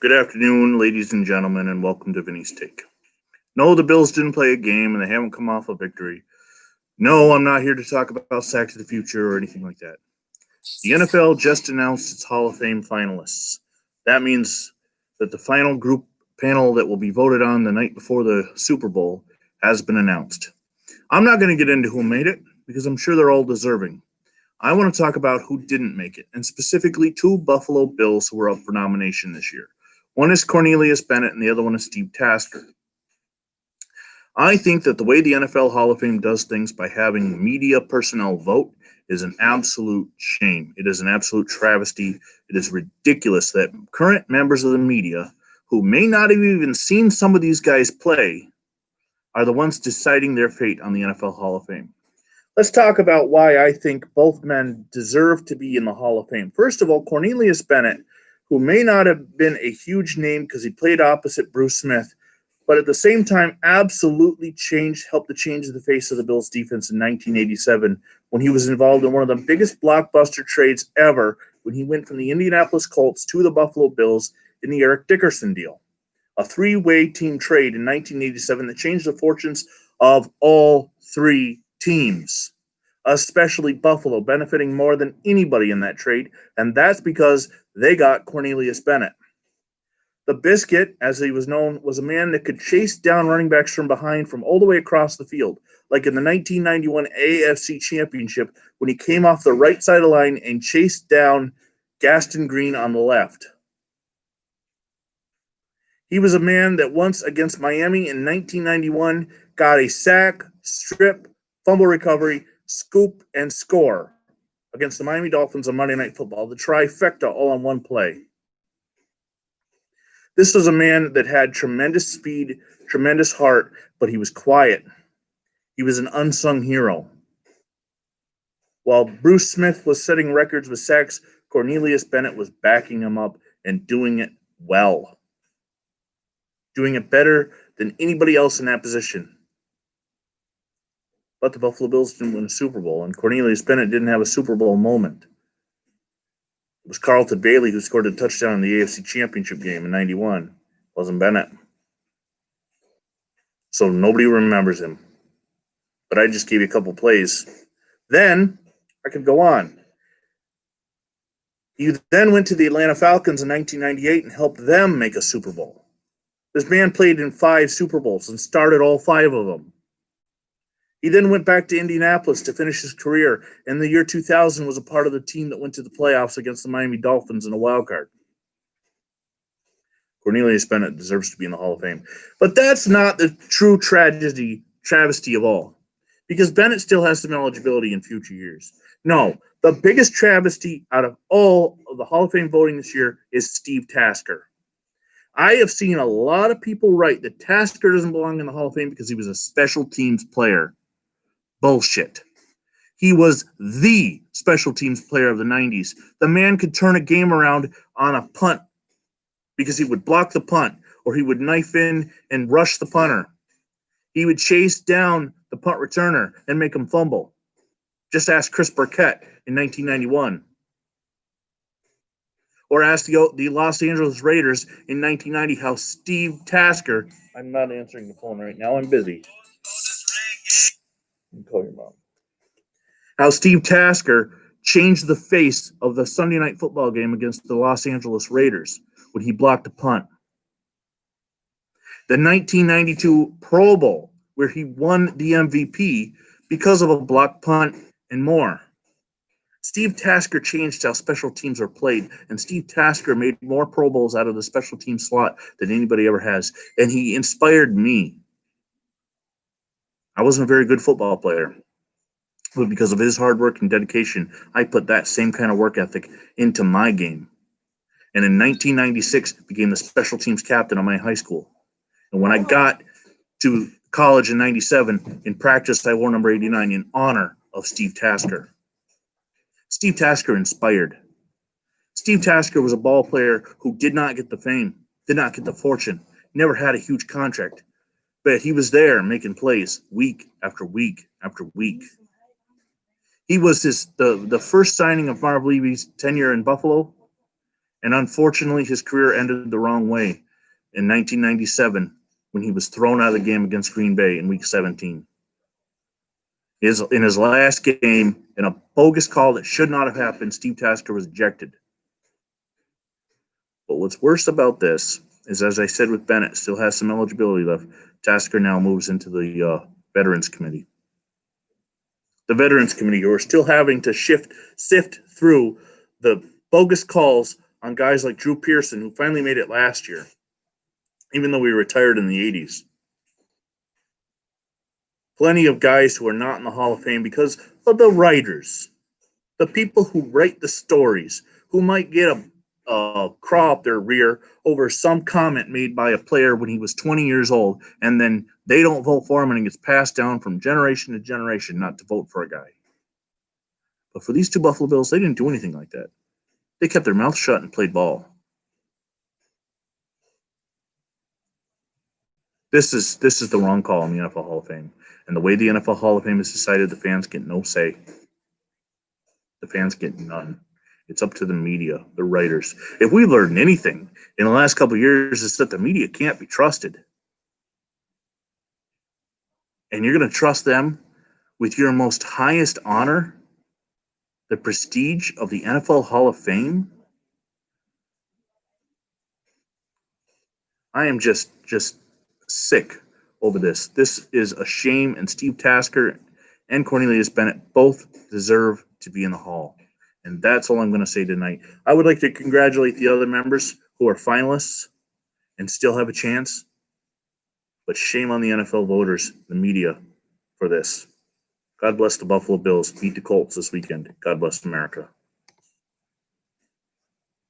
Good afternoon, ladies and gentlemen, and welcome to Vinny's Take. No, the Bills didn't play a game and they haven't come off a victory. No, I'm not here to talk about Sack to the Future or anything like that. The NFL just announced its Hall of Fame finalists. That means that the final group panel that will be voted on the night before the Super Bowl has been announced. I'm not going to get into who made it because I'm sure they're all deserving. I want to talk about who didn't make it, and specifically two Buffalo Bills who were up for nomination this year. One is Cornelius Bennett, and the other one is Steve Tasker. I think that the way the NFL Hall of Fame does things by having media personnel vote is an absolute shame. It is an absolute travesty. It is ridiculous that current members of the media, who may not have even seen some of these guys play, are the ones deciding their fate on the NFL Hall of Fame. Let's talk about why I think both men deserve to be in the Hall of Fame. First of all, Cornelius Bennett, who may not have been a huge name because he played opposite Bruce Smith, but at the same time absolutely helped to change the face of the Bills defense in 1987 when he was involved in one of the biggest blockbuster trades ever when he went from the Indianapolis Colts to the Buffalo Bills in the Eric Dickerson deal. A three-way team trade in 1987 that changed the fortunes of all three teams, especially Buffalo, benefiting more than anybody in that trade, and that's because they got Cornelius Bennett. The Biscuit, as he was known, was a man that could chase down running backs from behind from all the way across the field, like in the 1991 AFC Championship when he came off the right side of the line and chased down Gaston Green on the left. He was a man that once against Miami in 1991 got a sack, strip, fumble recovery, scoop, and score against the Miami Dolphins on Monday Night Football, the trifecta all on one play. This was a man that had tremendous speed, tremendous heart, but he was quiet. He was an unsung hero. While Bruce Smith was setting records with sacks, Cornelius Bennett was backing him up and doing it well. Doing it better than anybody else in that position. But the Buffalo Bills didn't win a Super Bowl, and Cornelius Bennett didn't have a Super Bowl moment. It was Carlton Bailey who scored a touchdown in the AFC Championship game in 91. It wasn't Bennett. So nobody remembers him. But I just gave you a couple plays. Then, I could go on. He then went to the Atlanta Falcons in 1998 and helped them make a Super Bowl. This man played in 5 Super Bowls and started all 5 of them. He then went back to Indianapolis to finish his career, and in the year 2000 was a part of the team that went to the playoffs against the Miami Dolphins in a wild card. Cornelius Bennett deserves to be in the Hall of Fame. But that's not the true travesty of all, because Bennett still has some eligibility in future years. No, the biggest travesty out of all of the Hall of Fame voting this year is Steve Tasker. I have seen a lot of people write that Tasker doesn't belong in the Hall of Fame because he was a special teams player. Bullshit. He was the special teams player of the 90s. The man could turn a game around on a punt because he would block the punt or he would knife in and rush the punter. He would chase down the punt returner and make him fumble. Just ask Chris Burkett in 1991. Or ask the Los Angeles Raiders in 1990 how Steve Tasker... I'm not answering the phone right now. I'm busy. Call your mom. How Steve Tasker changed the face of the Sunday night football game against the Los Angeles Raiders when he blocked a punt. The 1992 Pro Bowl, where he won the MVP because of a blocked punt and more. Steve Tasker changed how special teams are played, and Steve Tasker made more Pro Bowls out of the special team slot than anybody ever has, and he inspired me. I wasn't a very good football player, but because of his hard work and dedication, I put that same kind of work ethic into my game. And in 1996, became the special teams captain of my high school. And when I got to college in 97, in practice, I wore number 89 in honor of Steve Tasker. Steve Tasker inspired. Steve Tasker was a ball player who did not get the fame, did not get the fortune, never had a huge contract. But he was there making plays week after week after week. He was the first signing of Marv Levy's tenure in Buffalo, And unfortunately, his career ended the wrong way in 1997 when he was thrown out of the game against Green Bay in Week 17. In his last game, in a bogus call that should not have happened, Steve Tasker was ejected. But what's worse about this is, as I said with Bennett, still has some eligibility left. Tasker now moves into the Veterans Committee. The Veterans Committee, who are still having to sift through the bogus calls on guys like Drew Pearson, who finally made it last year, even though he retired in the 80s. Plenty of guys who are not in the Hall of Fame because of the writers, the people who write the stories, who might get a craw up their rear over some comment made by a player when he was 20 years old, and then they don't vote for him, and it gets passed down from generation to generation not to vote for a guy. But for these two Buffalo Bills, they didn't do anything like that. They kept their mouth shut and played ball. This is the wrong call in the NFL Hall of Fame. And the way the NFL Hall of Fame is decided, the fans get no say. The fans get none. It's up to the media, the writers. If we've learned anything in the last couple of years, it's that the media can't be trusted. And you're going to trust them with your most highest honor, the prestige of the NFL Hall of Fame? I am just sick over this. This is a shame, and Steve Tasker and Cornelius Bennett both deserve to be in the Hall. And that's all I'm going to say tonight. I would like to congratulate the other members who are finalists and still have a chance. But shame on the NFL voters, the media, for this. God bless the Buffalo Bills. Beat the Colts this weekend. God bless America.